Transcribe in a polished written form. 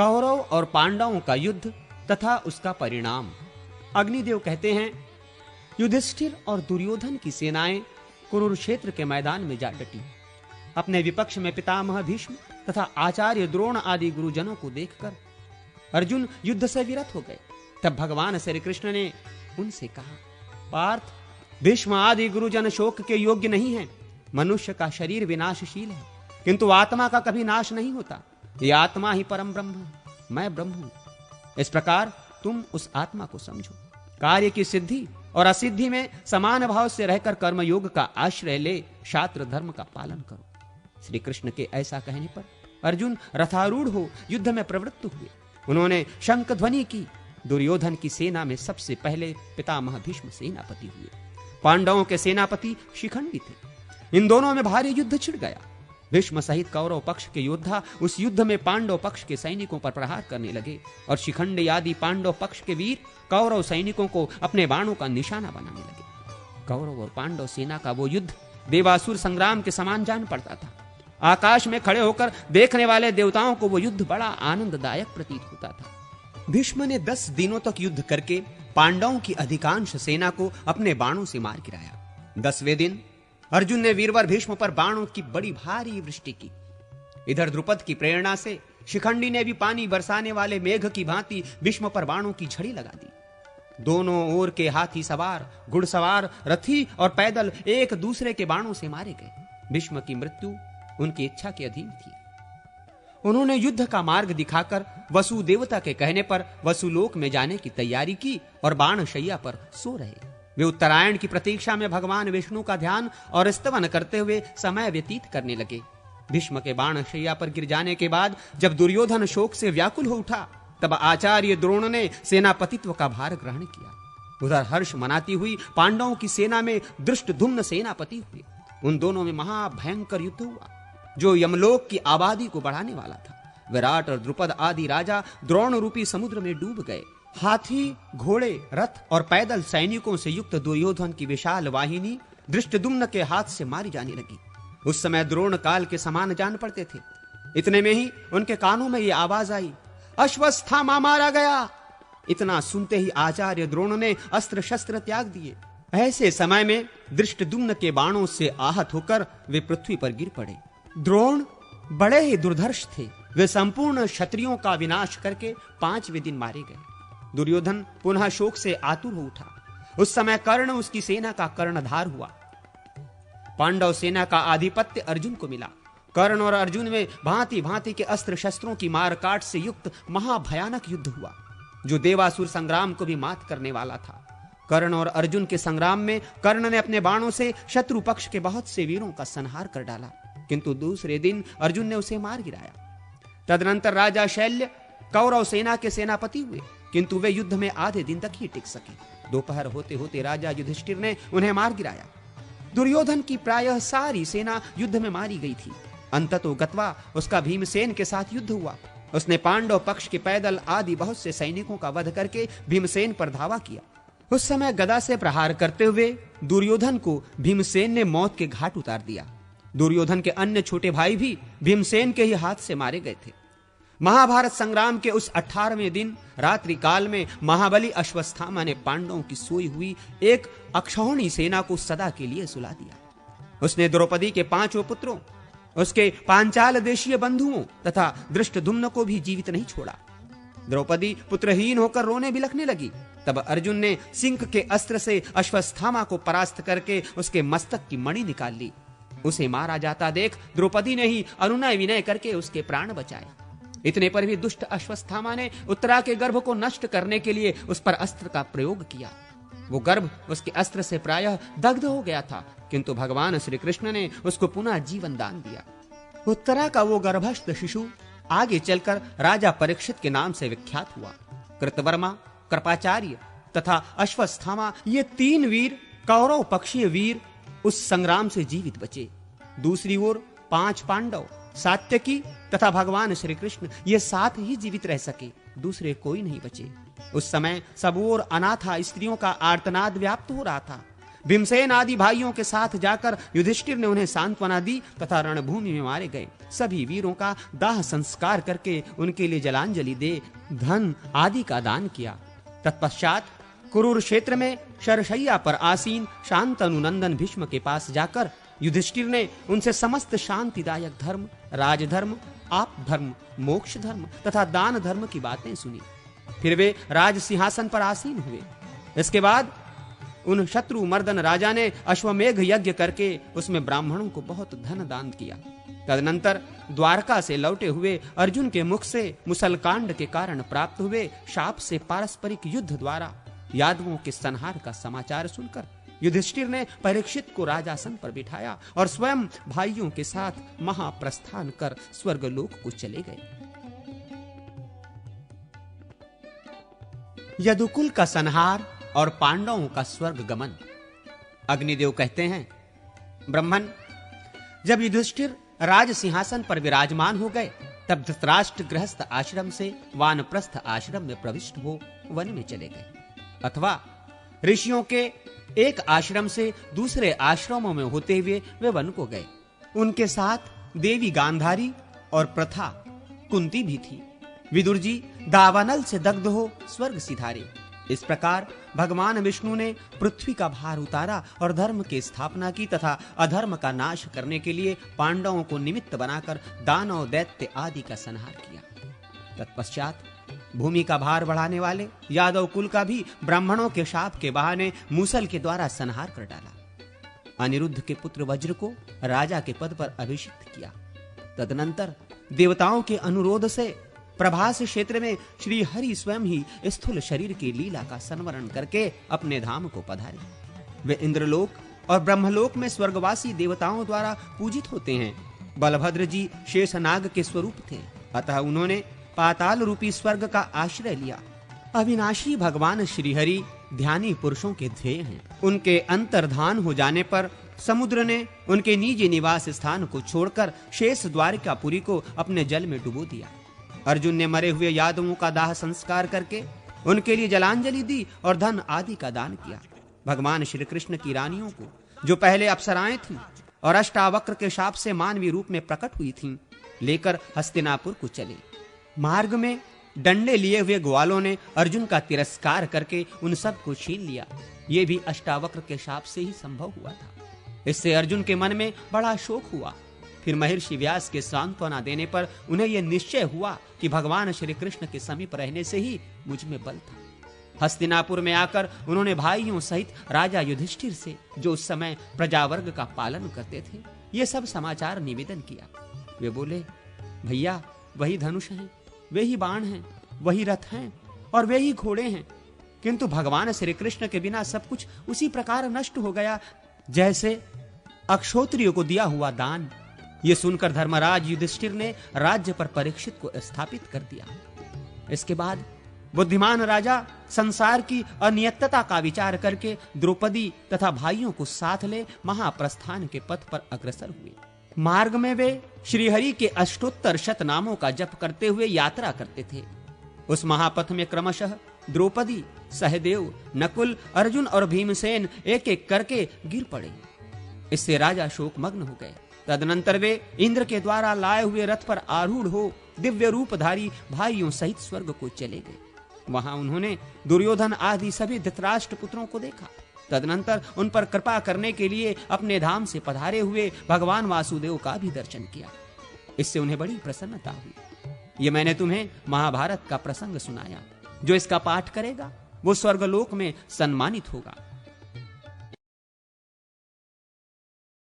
कौरव और पांडवों का युद्ध तथा उसका परिणाम। अग्निदेव कहते हैं, युधिष्ठिर और दुर्योधन की सेनाएं कुरुक्षेत्र के मैदान में जा डटी। अपने विपक्ष में पितामह भीष्म तथा आचार्य द्रोण आदि गुरुजनों को देखकर अर्जुन युद्ध से विरत हो गए। तब भगवान श्री कृष्ण ने उनसे कहा, पार्थ, भीष्म आदि गुरुजन शोक के योग्य नहीं हैं। मनुष्य का शरीर विनाशशील है, किंतु आत्मा का कभी नाश नहीं होता। ये आत्मा ही परम ब्रह्म है, मैं ब्रह्म हूं। इस प्रकार तुम उस आत्मा को समझो। कार्य की सिद्धि और असिद्धि में समान भाव से रहकर कर्मयोग का आश्रय ले शास्त्र धर्म का पालन करो। श्री कृष्ण के ऐसा कहने पर अर्जुन रथारूढ़ हो युद्ध में प्रवृत्त हुए। उन्होंने शंख ध्वनि की। दुर्योधन की सेना में सबसे पहले पितामह भीष्म सेनापति हुए। पांडवों के सेनापति शिखंडी थे। इन दोनों में भारी युद्ध छिड़ गया। भीष्म सहित कौरव पक्ष के योद्धा उस युद्ध में पांडव पक्ष के सैनिकों पर प्रहार करने लगे और शिखंडी आदि पांडव पक्ष के वीर कौरव सैनिकों को अपने बाणों का निशाना बनाने लगे। कौरव और पांडव सेना का वो युद्ध देवासुर संग्राम के समान जान पड़ता था। आकाश में खड़े होकर देखने वाले देवताओं को वो युद्ध बड़ा आनंददायक प्रतीत होता था। भीष्म ने 10 दिनों तक युद्ध करके पांडवों की अधिकांश सेना को अपने बाणों से मार गिराया। 10वें दिन अर्जुन ने वीरवर भीष्म पर बाणों की बड़ी भारी वृष्टि की। इधर द्रुपद की प्रेरणा से शिखंडी ने भी पानी बरसाने वाले मेघ की भांति भीष्म पर बाणों की झड़ी लगा दी। दोनों ओर के हाथी सवार, घुड़सवार, रथी और पैदल एक दूसरे के बाणों से मारे गए। भीष्म की मृत्यु उनकी इच्छा के अधीन थी। उन्होंने युद्ध का मार्ग दिखाकर वसु देवता के कहने पर वसुलोक में जाने की तैयारी की और बाण शैया पर सो रहे। वे उत्तरायण की प्रतीक्षा में भगवान विष्णु का ध्यान और स्तवन करते हुए समय व्यतीत करने लगे। भीष्म के बाण शैया पर गिर जाने के बाद जब दुर्योधन शोक से व्याकुल हो उठा, तब आचार्य द्रोण ने सेनापतित्व का भार ग्रहण किया। उधर हर्ष मनाती हुई पांडवों की सेना में धृष्टद्युम्न सेनापति हुए। उन दोनों में महाभयंकर युद्ध हुआ जो यमलोक की आबादी को बढ़ाने वाला था। विराट और द्रुपद आदि राजा द्रोण रूपी समुद्र में डूब गए। हाथी, घोड़े, रथ और पैदल सैनिकों से युक्त दुर्योधन की विशाल वाहिनी धृष्टद्युम्न के हाथ से मारी जाने लगी। उस समय द्रोण काल के समान जान पड़ते थे। इतने में ही उनके कानों में ये आवाज आई, अश्वत्थामा मारा गया। इतना सुनते ही आचार्य द्रोण ने अस्त्र शस्त्र त्याग दिए। ऐसे समय में धृष्टद्युम्न के बाणों से आहत होकर वे पृथ्वी पर गिर पड़े। द्रोण बड़े ही दुर्धर्ष थे। वे संपूर्ण क्षत्रियों का विनाश करके 5वें दिन मारे गए। दुर्योधन पुनः शोक से आतुर हो उठा। उस समय कर्ण उसकी सेना का कर्णधार हुआ। पांडव सेना का आधिपत्य अर्जुन को मिला। कर्ण और अर्जुन में भांति भांति के अस्त्र शस्त्रों की मारकाट से युक्त महाभयानक युद्ध हुआ जो देवासुर संग्राम को भी मात करने वाला था। कर्ण और अर्जुन के संग्राम में कर्ण ने अपने बाणों से शत्रु पक्ष के बहुत से वीरों का संहार कर डाला, किंतु दूसरे दिन अर्जुन ने उसे मार गिराया। तदनंतर राजा शैल्य कौरव सेना के सेनापति हुए, किंतु वे युद्ध में आधे दिन तक ही टिक सके। दोपहर होते होते राजा युधिष्ठिर ने उन्हें मार गिराया। दुर्योधन की प्रायः सारी सेना युद्ध में मारी गई थी। अंततो गत्वा उसका भीमसेन के साथ युद्ध हुआ। उसने पांडव पक्ष के पैदल आदि बहुत से सैनिकों का वध करके भीमसेन पर धावा किया। उस समय गदा से प्रहार करते हुए दुर्योधन को भीमसेन ने मौत के घाट उतार दिया। दुर्योधन के अन्य छोटे भाई भी भीमसेन के ही हाथ से मारे गए थे। महाभारत संग्राम के उस 18वें दिन रात्रि काल में महाबली अश्वत्थामा ने पांडवों की सोई हुई एक अक्षौहिणी सेना को सदा के लिए सुला दिया। उसने द्रौपदी के 5 पुत्रों, उसके पांचाल देशीय बंधुओं तथा धृष्टद्युम्न को भी जीवित नहीं छोड़ा। द्रौपदी पुत्रहीन होकर रोने बिलखने लगी। तब अर्जुन ने सिंह के अस्त्र से अश्वत्थामा को परास्त करके उसके मस्तक की मणि निकाल ली। उसे मारा जाता देख द्रौपदी ने ही अनुनय विनय करके उसके प्राण बचाए। इतने पर भी दुष्ट अश्वत्थामा ने उत्तरा के गर्भ को नष्ट करने के लिए उस पर अस्त्र का प्रयोग किया। वो गर्भ उसके अस्त्र से प्रायः दग्ध हो गया था, किंतु भगवान श्री कृष्ण ने उसको पुनः जीवन दान दिया। उत्तरा का वो गर्भस्थ शिशु आगे चलकर राजा परीक्षित के नाम से विख्यात हुआ। कृतवर्मा, कृपाचार्य तथा अश्वत्थामा ये 3 वीर कौरव पक्षीय वीर उस संग्राम से जीवित बचे। दूसरी ओर 5 पांडव, सात्यकी तथा भगवान श्री कृष्ण ये 7 ही जीवित रह सके, दूसरे कोई नहीं बचे। उस समय सब ओर अनाथा स्त्रियों का आर्तनाद व्याप्त हो रहा था। भीमसेन आदि भाइयों के साथ जाकर युधिष्ठिर ने उन्हें सांत्वना दी तथा रणभूमि में मारे गए सभी वीरों का दाह संस्कार करके उनके लिए जलांजलि दे धन आदि का दान किया। तत्पश्चात कुरुक्षेत्र में शरशैया पर आसीन शांतनु नंदन भीष्म के पास जाकर युधिष्ठिर ने उनसे समस्त शांतिदायक धर्म, राजधर्म, आप धर्म, मोक्ष धर्म तथा दान धर्म की बातें सुनी। फिर वे राज सिंहासन पर आसीन हुए। इसके बाद उन शत्रु मर्दन राजा ने अश्वमेघ यज्ञ करके उसमें ब्राह्मणों को बहुत धन दान किया। तदनंतर द्वारका से लौटे हुए अर्जुन के मुख से मुसलकांड के कारण प्राप्त हुए शाप से पारस्परिक युद्ध द्वारा यादवों के संहार का समाचार सुनकर युधिष्ठिर ने परीक्षित को राजासन पर बिठाया और स्वयं भाइयों के साथ महाप्रस्थान कर स्वर्गलोक को चले गए। यदुकुल का संहार और पांडवों का स्वर्ग गमन। अग्निदेव कहते हैं, ब्रह्मन, जब युधिष्ठिर राज सिंहासन पर विराजमान हो गए तब धृतराष्ट्र गृहस्थ आश्रम से वानप्रस्थ आश्रम में प्रविष्ट हो वन में चले गए, अथवा ऋषियों के एक आश्रम से दूसरे आश्रमों में होते हुए वे वन को गए। उनके साथ देवी गांधारी और प्रथा कुंती भी थी। विदुर जी दावानल से दग्ध हो स्वर्ग सिधारे। इस प्रकार भगवान विष्णु ने पृथ्वी का भार उतारा और धर्म की स्थापना की तथा अधर्म का नाश करने के लिए पांडवों को निमित्त बनाकर दानव, दैत्य आदि का संहार किया। तत्पश्चात भूमि का भार बढ़ाने वाले यादव कुल का भी ब्राह्मणों के शाप के बहाने मूसल के द्वारा संहार कर डाला। अनिरुद्ध के पुत्र वज्र को राजा के पद पर अभिषिक्त किया। तदनंतर देवताओं के अनुरोध से प्रभास क्षेत्र में श्री हरि स्वयं ही स्थूल शरीर की लीला का संवरण करके अपने धाम को पधारे। वे इंद्रलोक और ब्रह्मलोक में स्वर्गवासी देवताओं द्वारा पूजित होते हैं। बलभद्र जी शेषनाग के स्वरूप थे, अतः उन्होंने पाताल रूपी स्वर्ग का आश्रय लिया। अविनाशी भगवान श्रीहरि ध्यानी पुरुषों के ध्येय हैं। उनके अंतर्धान हो जाने पर समुद्र ने उनके निजी निवास स्थान को छोड़कर शेष द्वारिकापुरी को अपने जल में डुबो दिया। अर्जुन ने मरे हुए यादवों का दाह संस्कार करके उनके लिए जलांजलि दी और धन आदि का दान किया। भगवान श्री कृष्ण की रानियों को, जो पहले अप्सराएं थीं और अष्टावक्र के शाप से मानवीय रूप में प्रकट हुई थीं, लेकर हस्तिनापुर को चले। मार्ग में डंडे लिए हुए ग्वालों ने अर्जुन का तिरस्कार करके उन सब को छीन लिया। ये भी अष्टावक्र के शाप से ही संभव हुआ था। इससे अर्जुन के मन में बड़ा शोक हुआ। फिर महर्षि व्यास के सांत्वना देने पर उन्हें यह निश्चय हुआ कि भगवान श्री कृष्ण के समीप रहने से ही मुझ में बल था। हस्तिनापुर में आकर उन्होंने भाइयों सहित राजा युधिष्ठिर से, जो उस समय प्रजावर्ग का पालन करते थे, ये सब समाचार निवेदन किया। वे बोले, भैया, वही धनुष हैं, वे ही बाण हैं, वही रथ हैं और वे ही घोड़े हैं, किंतु भगवान श्री कृष्ण के बिना सब कुछ उसी प्रकार नष्ट हो गया जैसे अक्षोत्रियों को दिया हुआ दान। ये सुनकर धर्मराज युधिष्ठिर ने राज्य पर परीक्षित को स्थापित कर दिया। इसके बाद बुद्धिमान राजा संसार की अनियतता का विचार करके द्रौपदी तथा भाइयों को साथ ले महाप्रस्थान के पथ पर अग्रसर हुए। मार्ग में वे श्रीहरि के अष्टोत्तर शत नामों का जप करते हुए यात्रा करते थे। उस महापथ में क्रमशः द्रौपदी, सहदेव, नकुल, अर्जुन और भीमसेन एक एक करके गिर पड़े। इससे राजा शोकमग्न हो गए। तदनंतर वे इंद्र के द्वारा लाए हुए रथ पर आरूढ़ हो दिव्य रूपधारी भाइयों सहित स्वर्ग को चले गए। वहां उन्होंने दुर्योधन आदि सभी धृतराष्ट्र पुत्रों को देखा। तदनंतर उन पर कृपा करने के लिए अपने धाम से पधारे हुए भगवान वासुदेव का भी दर्शन किया। इससे उन्हें बड़ी प्रसन्नता हुई। ये मैंने तुम्हें महाभारत का प्रसंग सुनाया। जो इसका पाठ करेगा वो स्वर्गलोक में सम्मानित होगा।